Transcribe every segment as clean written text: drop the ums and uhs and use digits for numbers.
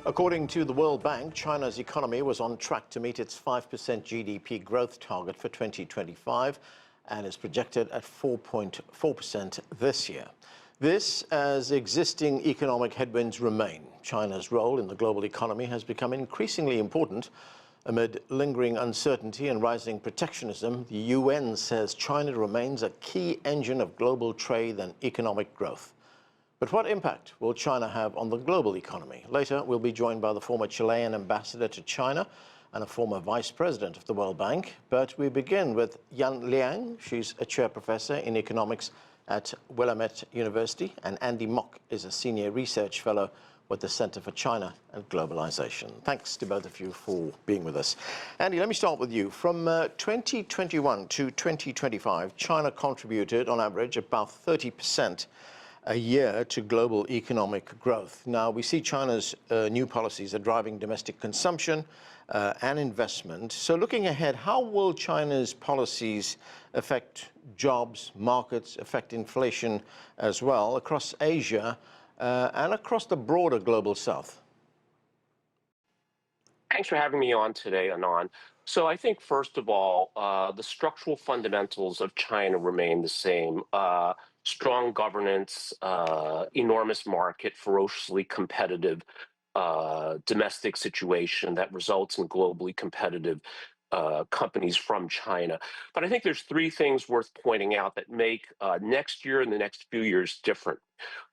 According to the World Bank, China's economy was on track to meet its 5% GDP growth target for 2025 and is projected at 4.4% this year. This as existing economic headwinds remain. China's role in the global economy has become increasingly important. Amid lingering uncertainty and rising protectionism, the UN says China remains a key engine of global trade and economic growth. But what impact will China have on the global economy? Later, we'll be joined by the former Chilean ambassador to China and a former vice president of the World Bank. But we begin with Liang. She's a chair professor in economics at Willamette University, and Andy Mock is a senior research fellow with the Center for China and Globalization. Thanks to both of you for being with us. Andy, let me start with you. From 2021 to 2025, China contributed on average about 30% a year to global economic growth. Now, we see China's new policies are driving domestic consumption and investment. So looking ahead, how will China's policies affect jobs, markets, affect inflation as well across Asia and across the broader global south? Thanks for having me on today, Anand. So I think, first of all, the structural fundamentals of China remain the same. Strong governance, enormous market, ferociously competitive domestic situation that results in globally competitive companies from China. But I think there's three things worth pointing out that make next year and the next few years different.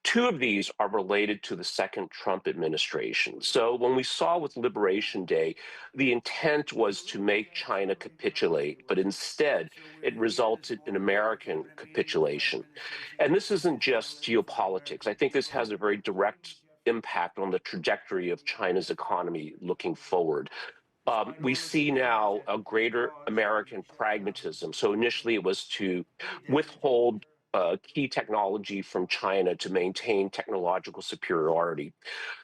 Two of these are related to the second Trump administration. So when we saw with Liberation Day, the intent was to make China capitulate, but instead it resulted in American capitulation. And this isn't just geopolitics. I think this has a very direct impact on the trajectory of China's economy looking forward. We see now a greater American pragmatism. So initially it was to withhold key technology from China to maintain technological superiority.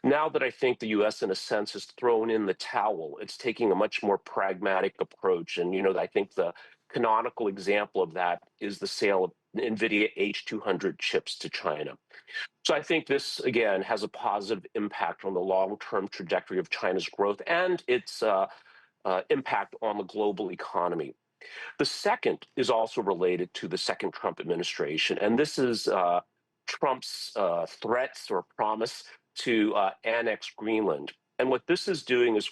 Now that I think the U.S. in a sense has thrown in the towel, it's taking a much more pragmatic approach. And, I think the canonical example of that is the sale of NVIDIA H200 chips to China. So I think this, again, has a positive impact on the long-term trajectory of China's growth and its impact on the global economy. The second is also related to the second Trump administration, and this is Trump's threats or promise to annex Greenland. And what this is doing is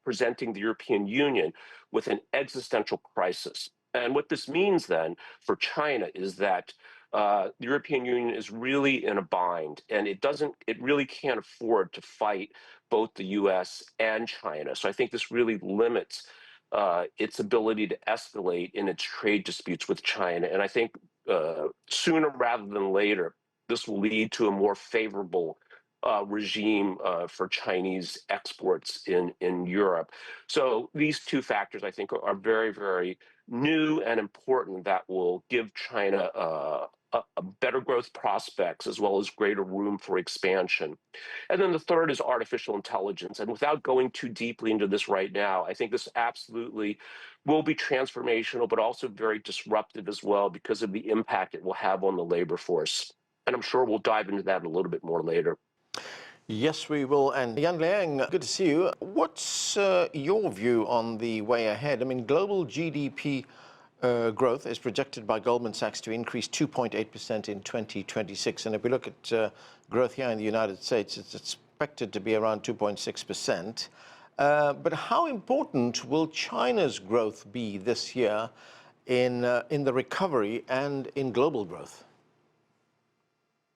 presenting the European Union with an existential crisis. And what this means then for China is that the European Union is really in a bind, and it really can't afford to fight both the U.S. and China. So I think this really limits its ability to escalate in its trade disputes with China. And I think sooner rather than later, this will lead to a more favorable regime for Chinese exports in Europe. So these two factors, I think, are very, very new and important that will give China a better growth prospects as well as greater room for expansion. And then the third is artificial intelligence. And without going too deeply into this right now, I think this absolutely will be transformational, but also very disruptive as well because of the impact it will have on the labor force. And I'm sure we'll dive into that a little bit more later. Yes, we will. And Yan Liang, good to see you. What's your view on the way ahead? I mean, global GDP growth is projected by Goldman Sachs to increase 2.8% in 2026. And if we look at growth here in the United States, it's expected to be around 2.6%. But how important will China's growth be this year in the recovery and in global growth?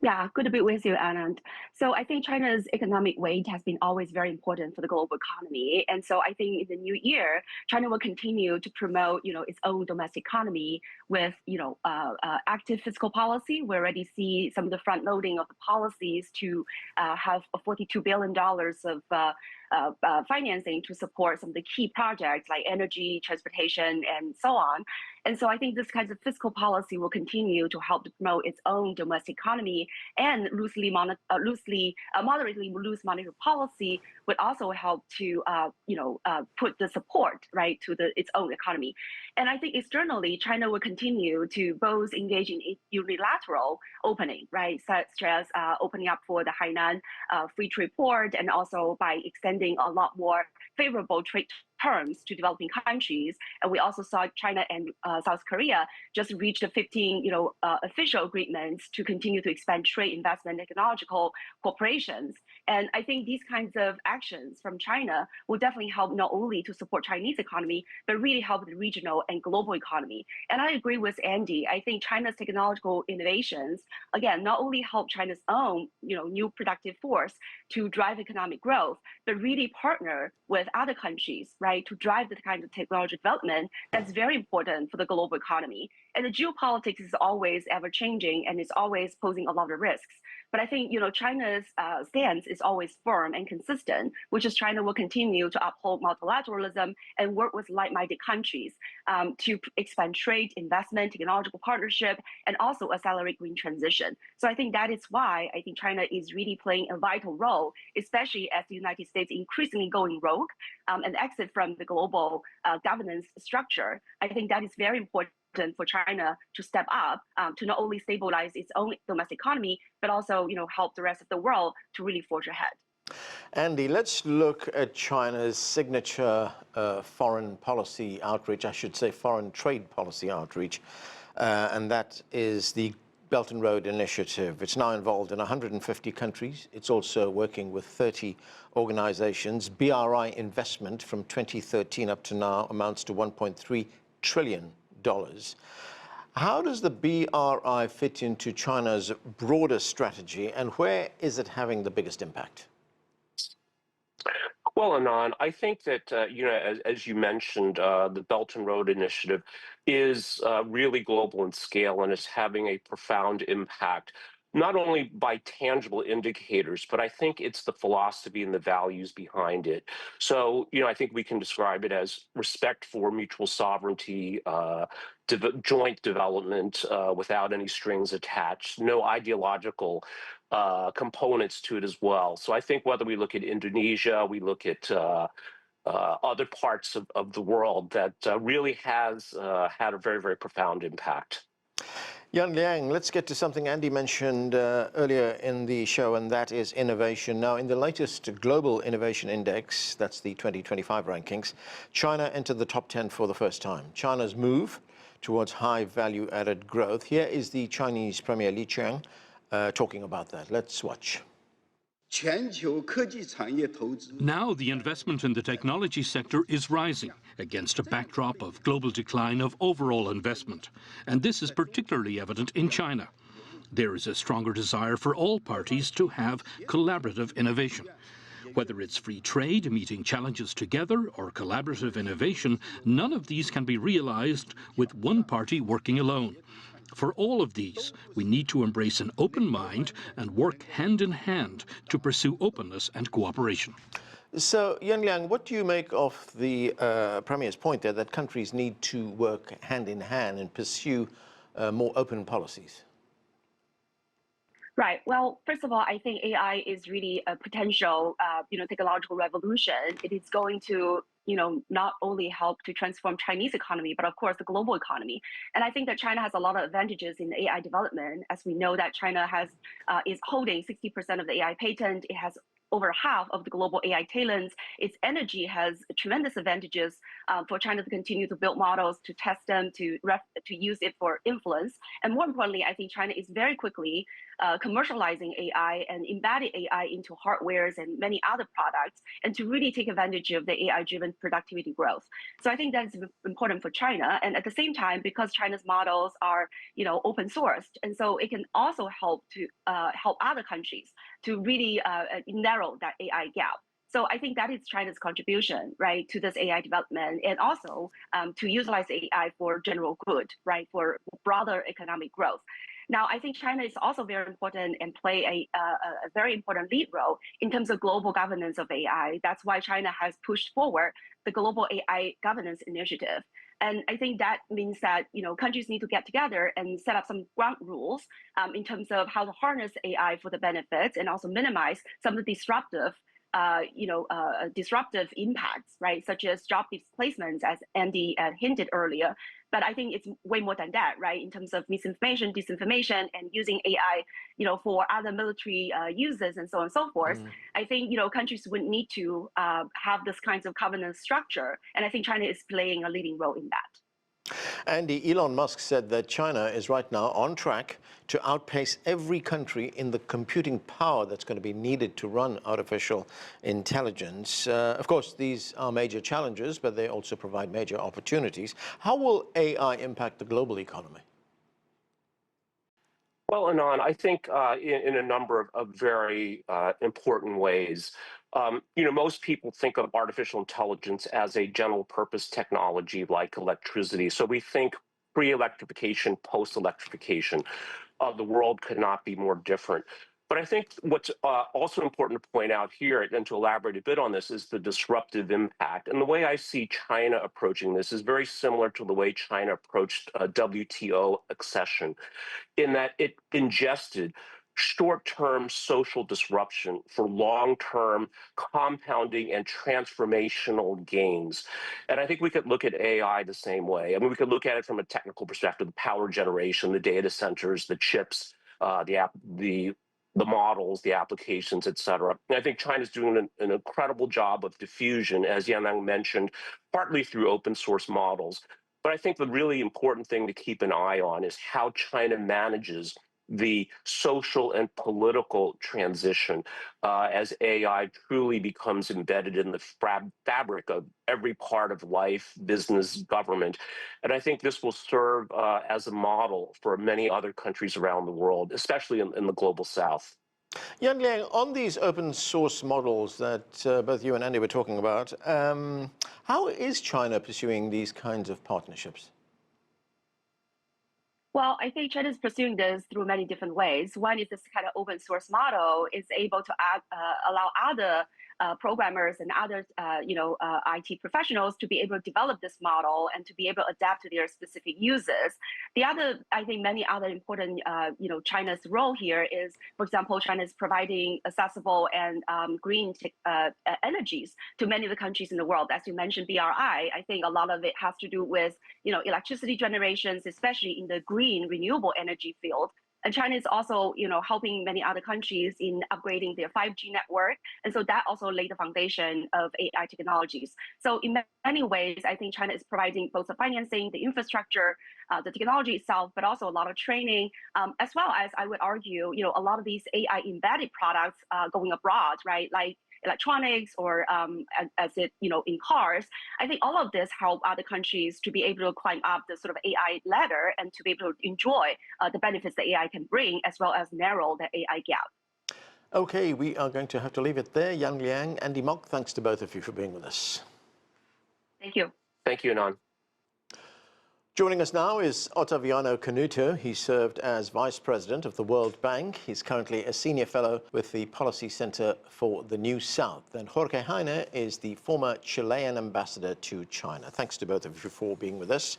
Yeah, good to be with you, Anand. So I think China's economic weight has been always very important for the global economy. And so I think in the new year, China will continue to promote, its own domestic economy with, active fiscal policy. We already see some of the front loading of the policies to have $42 billion of financing to support some of the key projects like energy, transportation, and so on. And so I think this kind of fiscal policy will continue to help to promote its own domestic economy, and moderately loose monetary policy would also help to put the support right to its own economy. And I think externally, China will continue to both engage in unilateral opening, right, such as opening up for the Hainan free trade port, and also by extending a lot more favorable trade terms to developing countries. And we also saw China and South Korea just reached 15 official agreements to continue to expand trade, investment, and technological cooperations. And I think these kinds of actions from China will definitely help not only to support Chinese economy, but really help the regional and global economy. And I agree with Andy. I think China's technological innovations, again, not only help China's own new productive force to drive economic growth, but really partner with other countries, right, to drive the kind of technology development that's very important for the global economy. And the geopolitics is always ever changing, and it's always posing a lot of risks. But I think China's stance is always firm and consistent, which is China will continue to uphold multilateralism and work with like-minded countries to expand trade, investment, technological partnership, and also accelerate green transition. So I think that is why I think China is really playing a vital role, especially as the United States increasingly going rogue and exit from the global governance structure. I think that is very important for China to step up to not only stabilize its own domestic economy, but also help the rest of the world to really forge ahead. Andy, let's look at China's signature foreign policy outreach, I should say foreign trade policy outreach, and that is the Belt and Road Initiative. It's now involved in 150 countries. It's also working with 30 organizations. BRI investment from 2013 up to now amounts to $1.3 trillion. How does the BRI fit into China's broader strategy, and where is it having the biggest impact? Well, Anand, I think that, as you mentioned, the Belt and Road Initiative is really global in scale, and is having a profound impact, not only by tangible indicators, but I think it's the philosophy and the values behind it. So, I think we can describe it as respect for mutual sovereignty, joint development without any strings attached, no ideological components to it as well. So I think whether we look at Indonesia, we look at other parts of the world, that really has had a very, very profound impact. Liang, let's get to something Andy mentioned earlier in the show, and that is innovation. Now, in the latest Global Innovation Index, that's the 2025 rankings, China entered the top 10 for the first time. China's move towards high value-added growth. Here is the Chinese Premier Liang talking about that. Let's watch. Now the investment in the technology sector is rising against a backdrop of global decline of overall investment. And this is particularly evident in China. There is a stronger desire for all parties to have collaborative innovation. Whether it's free trade, meeting challenges together, or collaborative innovation, none of these can be realized with one party working alone. For all of these, we need to embrace an open mind and work hand in hand to pursue openness and cooperation. So, Liang, what do you make of the Premier's point there that countries need to work hand in hand and pursue more open policies? Right. Well, first of all, I think AI is really a potential, technological revolution. It is going to, not only help to transform Chinese economy, but of course the global economy. And I think that China has a lot of advantages in AI development, as we know that China is holding 60% of the AI patent. It has over half of the global AI talents. Its energy has tremendous advantages for China to continue to build models, to test them, to use it for influence. And more importantly, I think China is very quickly commercializing AI and embedding AI into hardwares and many other products, and to really take advantage of the AI-driven productivity growth. So I think that's important for China. And at the same time, because China's models are, open sourced, and so it can also help to help other countries to really narrow that AI gap. So I think that is China's contribution, right, to this AI development, and also to utilize AI for general good, right, for broader economic growth. Now, I think China is also very important and play a very important lead role in terms of global governance of AI. That's why China has pushed forward the Global AI Governance Initiative. And I think that means that countries need to get together and set up some ground rules in terms of how to harness AI for the benefits and also minimize some of the disruptive impacts, right? Such as job displacements, as Andy hinted earlier. But I think it's way more than that, right? In terms of misinformation, disinformation, and using AI, for other military uses and so on and so forth. I think countries would need to have this kinds of governance structure, and I think China is playing a leading role in that. Andy, Elon Musk said that China is right now on track to outpace every country in the computing power that's going to be needed to run artificial intelligence. Of course, these are major challenges, but they also provide major opportunities. How will AI impact the global economy? Well, Anand, I think in a number of very important ways. Most people think of artificial intelligence as a general purpose technology like electricity. So we think pre-electrification, post-electrification. The world could not be more different. But I think what's also important to point out here, and to elaborate a bit on this, is the disruptive impact. And the way I see China approaching this is very similar to the way China approached WTO accession, in that it ingested short-term social disruption for long-term compounding and transformational gains. And I think we could look at AI the same way. I mean, we could look at it from a technical perspective: the power generation, the data centers, the chips, the models, the applications, et cetera. And I think China's doing an incredible job of diffusion, as Yang mentioned, partly through open source models. But I think the really important thing to keep an eye on is how China manages the social and political transition as AI truly becomes embedded in the fabric of every part of life, business, government. And I think this will serve as a model for many other countries around the world, especially in the global south. Liang, on these open source models that both you and Andy were talking about, how is China pursuing these kinds of partnerships? Well, I think China is pursuing this through many different ways. One is this kind of open source model is able to allow other programmers and other IT professionals to be able to develop this model and to be able to adapt to their specific uses. The other, I think, many other important, China's role here is, for example, China is providing accessible and green energies to many of the countries in the world. As you mentioned, BRI, I think a lot of it has to do with electricity generations, especially in the green renewable energy field. And China is also, helping many other countries in upgrading their 5G network. And so that also laid the foundation of AI technologies. So in many ways, I think China is providing both the financing, the infrastructure, the technology itself, but also a lot of training, as well as, I would argue, a lot of these AI embedded products going abroad, right? Like electronics or as it, in cars. I think all of this help other countries to be able to climb up the sort of AI ladder and to be able to enjoy the benefits that AI can bring, as well as narrow the AI gap. Okay, we are going to have to leave it there. Yang Liang, Andy Mok, thanks to both of you for being with us. Thank you. Thank you, Anand. Joining us now is Otaviano Canuto. He served as Vice President of the World Bank. He's currently a Senior Fellow with the Policy Center for the New South. And Jorge Heine is the former Chilean ambassador to China. Thanks to both of you for being with us.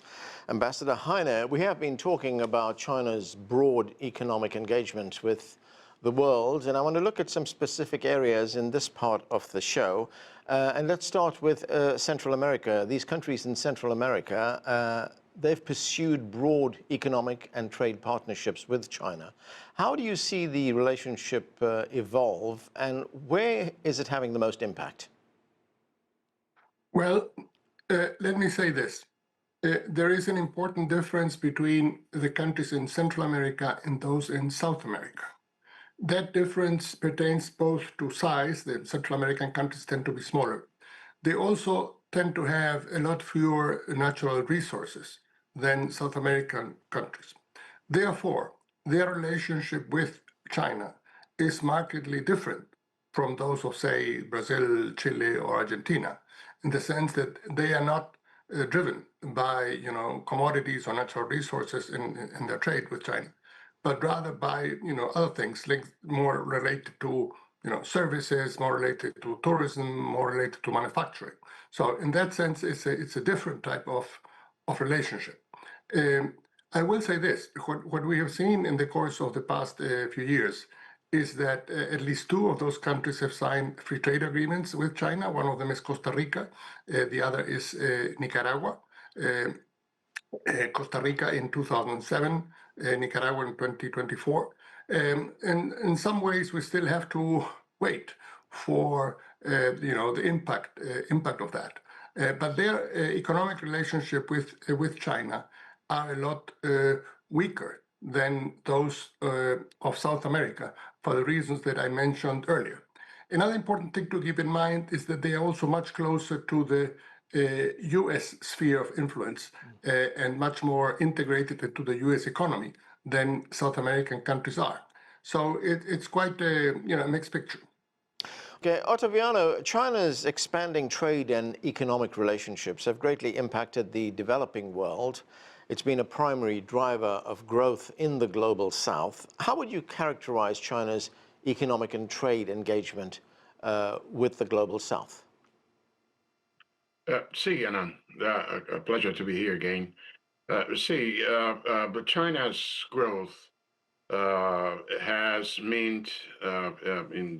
Ambassador Heine, we have been talking about China's broad economic engagement with the world, and I want to look at some specific areas in this part of the show. And let's start with Central America. These countries in Central America, they've pursued broad economic and trade partnerships with China. How do you see the relationship evolve, and where is it having the most impact? Well, let me say this. There is an important difference between the countries in Central America and those in South America. That difference pertains both to size. The Central American countries tend to be smaller. They also tend to have a lot fewer natural resources than South American countries. Therefore, their relationship with China is markedly different from those of, say, Brazil, Chile, or Argentina, in the sense that they are not driven by commodities or natural resources in their trade with China, but rather by other things linked more related to services, more related to tourism, more related to manufacturing. So in that sense, it's a different type of of relationship. I will say this, what we have seen in the course of the past few years is that at least two of those countries have signed free trade agreements with China. One of them is Costa Rica, the other is Nicaragua. Costa Rica in 2007, Nicaragua in 2024. And in some ways, we still have to wait for the impact of that. But their economic relationship with China are a lot weaker than those of South America for the reasons that I mentioned earlier. Another important thing to keep in mind is that they are also much closer to the US sphere of influence and much more integrated into the US economy than South American countries are. So it's quite a mixed picture. Okay, Otaviano, China's expanding trade and economic relationships have greatly impacted the developing world. It's been a primary driver of growth in the global south. How would you characterize China's economic and trade engagement with the global south? Anand, a pleasure to be here again. But China's growth has meant in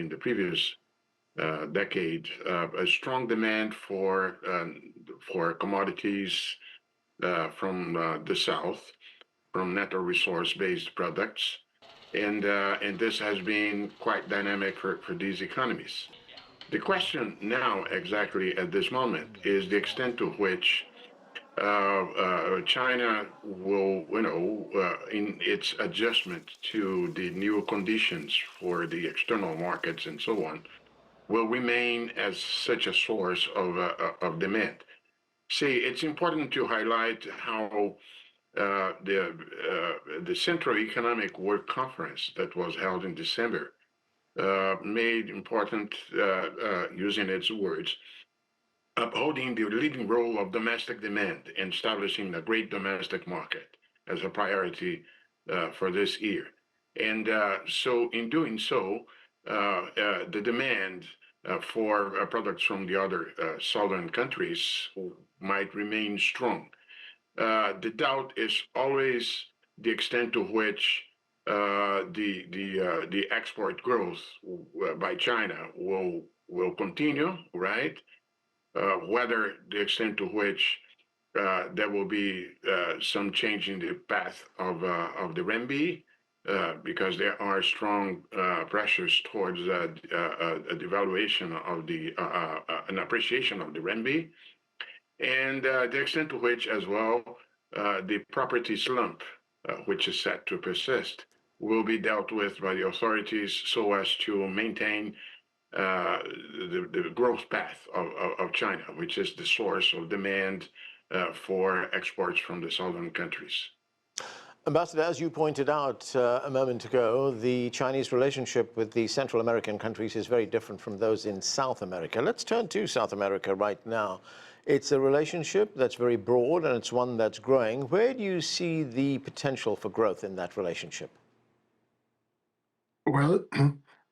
the previous decade a strong demand for commodities from the south, from natural resource-based products, and this has been quite dynamic for these economies. The question now, exactly at this moment, is the extent to which China will, in its adjustment to the new conditions for the external markets and so on, will remain as such a source of demand. It's important to highlight how the Central Economic Work Conference that was held in December made important, using its words, upholding the leading role of domestic demand and establishing a great domestic market as a priority for this year. And so in doing so, the demand for products from the other southern countries might remain strong. The doubt is always the extent to which the export growth by China will continue, right? Whether the extent to which there will be some change in the path of the renminbi, because there are strong pressures towards a devaluation of an appreciation of the renminbi, and the extent to which as well the property slump, which is set to persist, will be dealt with by the authorities so as to maintain the growth path of China, which is the source of demand for exports from the southern countries. Ambassador, as you pointed out a moment ago, the Chinese relationship with the Central American countries is very different from those in South America. Let's turn to South America right now. It's a relationship that's very broad and it's one that's growing. Where do you see the potential for growth in that relationship? Well,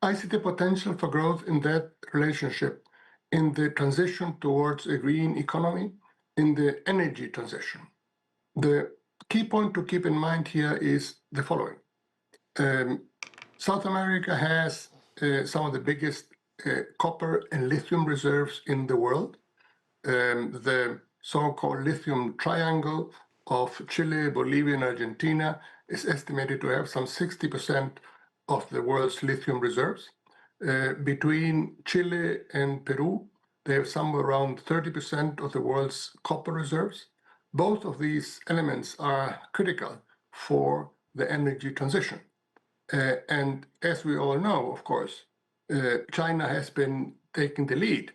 I see the potential for growth in that relationship in the transition towards a green economy, in the energy transition. The key point to keep in mind here is the following. South America has some of the biggest copper and lithium reserves in the world. The so-called lithium triangle of Chile, Bolivia, and Argentina is estimated to have some 60% of the world's lithium reserves. Between Chile and Peru, they have somewhere around 30% of the world's copper reserves. Both of these elements are critical for the energy transition. And as we all know, of course, China has been taking the lead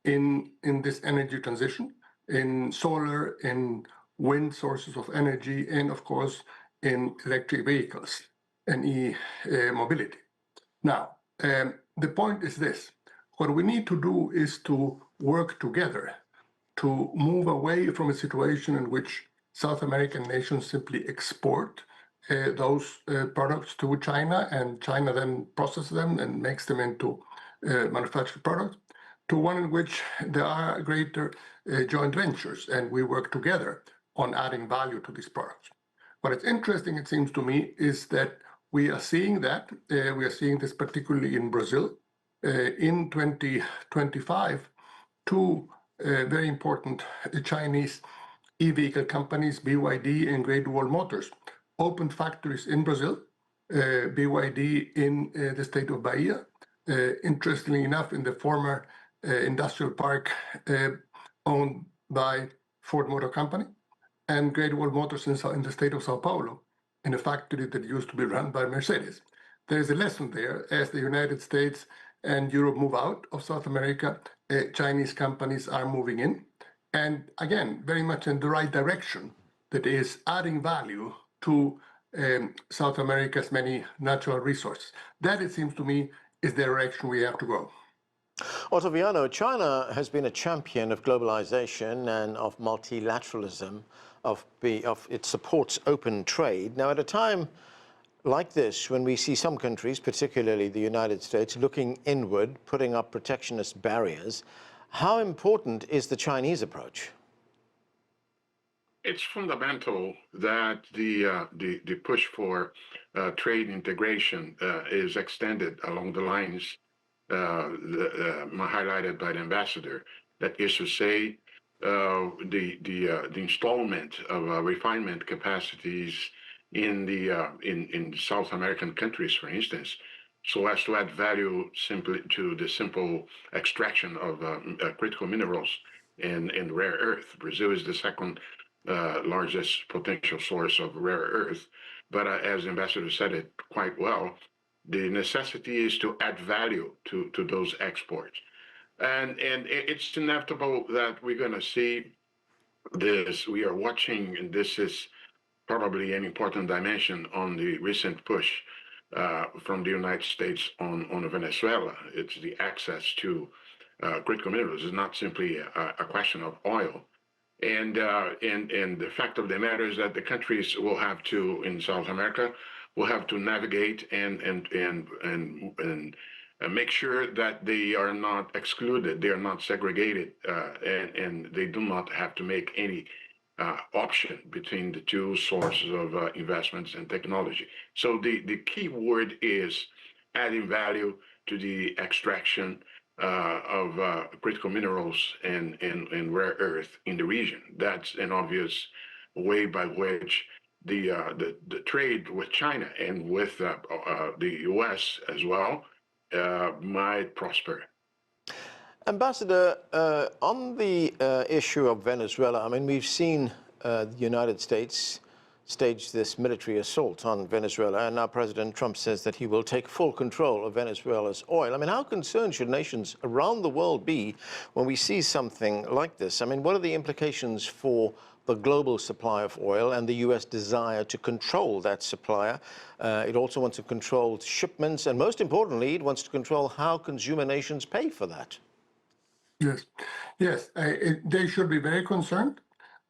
in this energy transition, in solar, in wind sources of energy, and of course, in electric vehicles and e-mobility. Now, the point is this. What we need to do is to work together to move away from a situation in which South American nations simply export those products to China, and China then processes them and makes them into manufactured products, to one in which there are greater joint ventures, and we work together on adding value to these products. What is interesting, it seems to me, is that we are seeing that. We are seeing this particularly in Brazil. In 2025, two very important Chinese e-vehicle companies, BYD and Great Wall Motors, opened factories in Brazil, BYD in the state of Bahia, interestingly enough, in the former industrial park owned by Ford Motor Company, and Great Wall Motors in the state of Sao Paulo, in a factory that used to be run by Mercedes. There is a lesson there. As the United States and Europe move out of South America, Chinese companies are moving in, and again, very much in the right direction, that is adding value to South America's many natural resources. That, it seems to me, is the direction we have to go. Otaviano, China has been a champion of globalization and of multilateralism, it supports open trade. Now, at a time like this, when we see some countries, particularly the United States, looking inward, putting up protectionist barriers, how important is the Chinese approach? It's fundamental that the push for trade integration is extended along the lines highlighted by the ambassador. That is to say, the installment of refinement capacities in South American countries, for instance, so as to add value simply to the simple extraction of critical minerals and rare earth. Brazil is the second largest potential source of rare earth, but as the ambassador said it quite well, the necessity is to add value to those exports. And it's inevitable that we're going to see this. We are watching, and this is probably an important dimension on the recent push from the United States on Venezuela. It's the access to critical minerals. It's not simply a question of oil. And the fact of the matter is that the countries will have to, in South America, will have to navigate and make sure that they are not excluded, they are not segregated, and they do not have to make any option between the two sources of investments and technology. So the key word is adding value to the extraction of critical minerals and rare earth in the region. That's an obvious way by which the trade with China and with the US as well might prosper. Ambassador, on the issue of Venezuela, I mean, we've seen the United States stage this military assault on Venezuela, and now President Trump says that he will take full control of Venezuela's oil. I mean, how concerned should nations around the world be when we see something like this? I mean, what are the implications for the global supply of oil and the U.S. desire to control that supplier? It also wants to control shipments, and most importantly, it wants to control how consumer nations pay for that. Yes, they should be very concerned.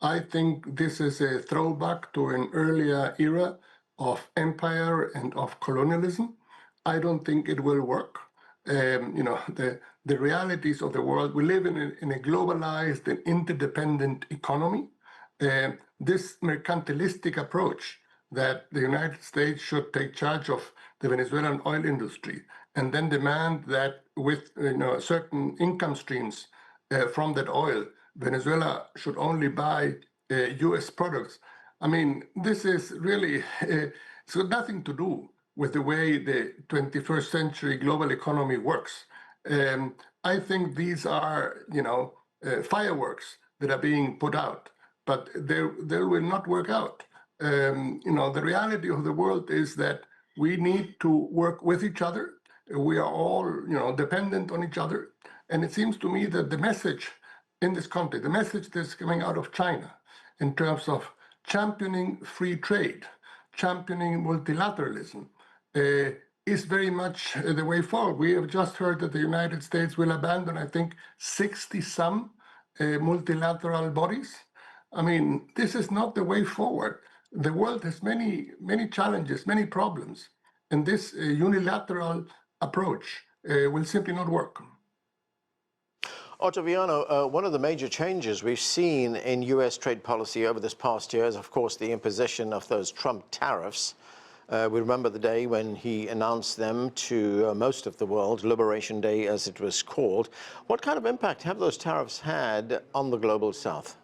I think this is a throwback to an earlier era of empire and of colonialism. I don't think it will work. The realities of the world, we live in a globalized and interdependent economy. This mercantilistic approach that the United States should take charge of the Venezuelan oil industry and then demand that with certain income streams from that oil, Venezuela should only buy U.S. products. I mean, this is really, it's got nothing to do with the way the 21st century global economy works. I think these are, fireworks that are being put out, but they will not work out. The reality of the world is that we need to work with each other. We are all, dependent on each other. And it seems to me that the message in this country, the message that's coming out of China in terms of championing free trade, championing multilateralism, is very much the way forward. We have just heard that the United States will abandon, I think, 60-some multilateral bodies. I mean, this is not the way forward. The world has many, many challenges, many problems, and this unilateral approach will simply not work. Otaviano, one of the major changes we've seen in U.S. trade policy over this past year is, of course, the imposition of those Trump tariffs. We remember the day when he announced them to most of the world, Liberation Day as it was called. What kind of impact have those tariffs had on the global south?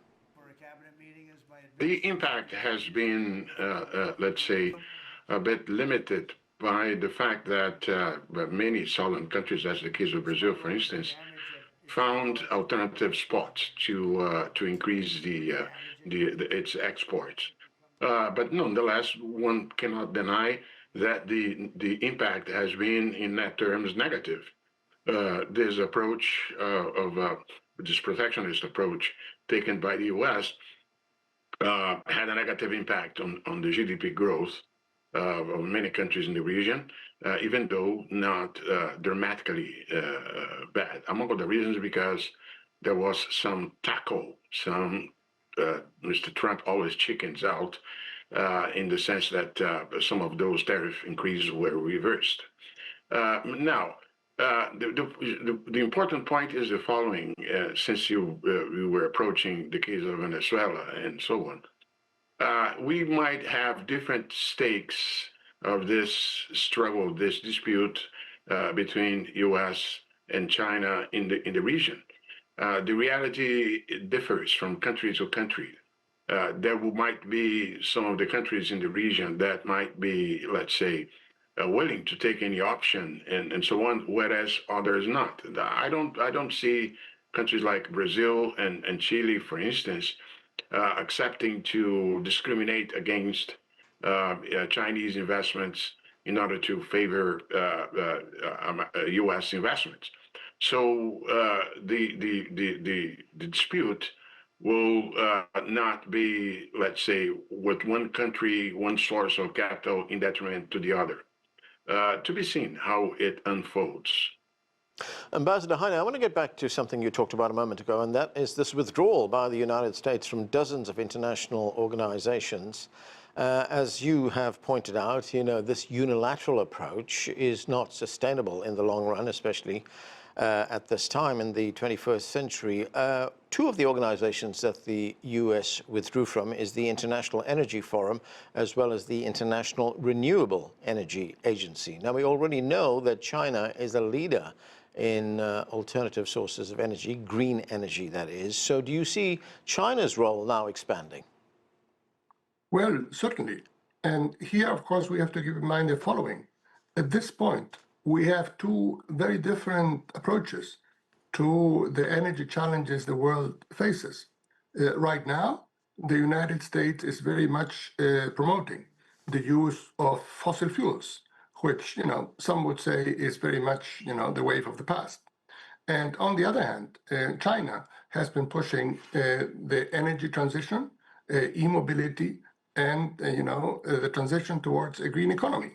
The impact has been, let's say, a bit limited by the fact that many southern countries, as the case of Brazil, for instance, found alternative spots to increase its exports. But nonetheless, one cannot deny that the impact has been, in net terms, negative. This approach this protectionist approach taken by the U.S. Had a negative impact on the GDP growth of many countries in the region, even though not dramatically bad. Among other reasons, because there was some Mr. Trump always chickens out in the sense that some of those tariff increases were reversed. Now, the important point is the following, since you were approaching the case of Venezuela and so on. We might have different stakes of this struggle, this dispute between U.S. and China in the region. The reality differs from country to country. There might be some of the countries in the region that might be, let's say, willing to take any option and so on, whereas others not. I don't see countries like Brazil and Chile, for instance, accepting to discriminate against Chinese investments in order to favor U.S. investments. So the dispute will not be, let's say, with one country, one source of capital in detriment to the other. To be seen how it unfolds. Ambassador Heine, I want to get back to something you talked about a moment ago, and that is this withdrawal by the United States from dozens of international organizations. As you have pointed out, this unilateral approach is not sustainable in the long run, especially at this time in the 21st century. Two of the organizations that the U.S. withdrew from is the International Energy Forum, as well as the International Renewable Energy Agency. Now, we already know that China is a leader in alternative sources of energy, green energy, that is. So do you see China's role now expanding? Well, certainly. And here, of course, we have to keep in mind the following. At this point, we have two very different approaches to the energy challenges the world faces. Right now, the United States is very much promoting the use of fossil fuels, which, some would say is very much, the wave of the past. And on the other hand, China has been pushing the energy transition, e-mobility, and, the transition towards a green economy,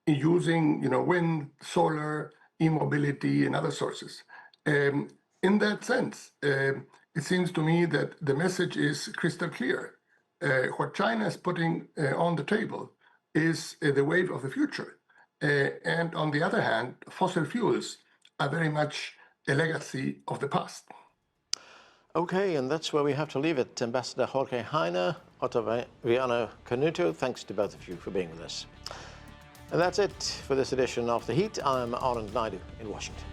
using, wind, solar, e-mobility, and other sources. In that sense, it seems to me that the message is crystal clear. What China is putting on the table is the wave of the future. And on the other hand, fossil fuels are very much a legacy of the past. Okay, and that's where we have to leave it. Ambassador Jorge Heine, Otaviano Canuto, thanks to both of you for being with us. And that's it for this edition of The Heat. I'm Anand Naidu in Washington.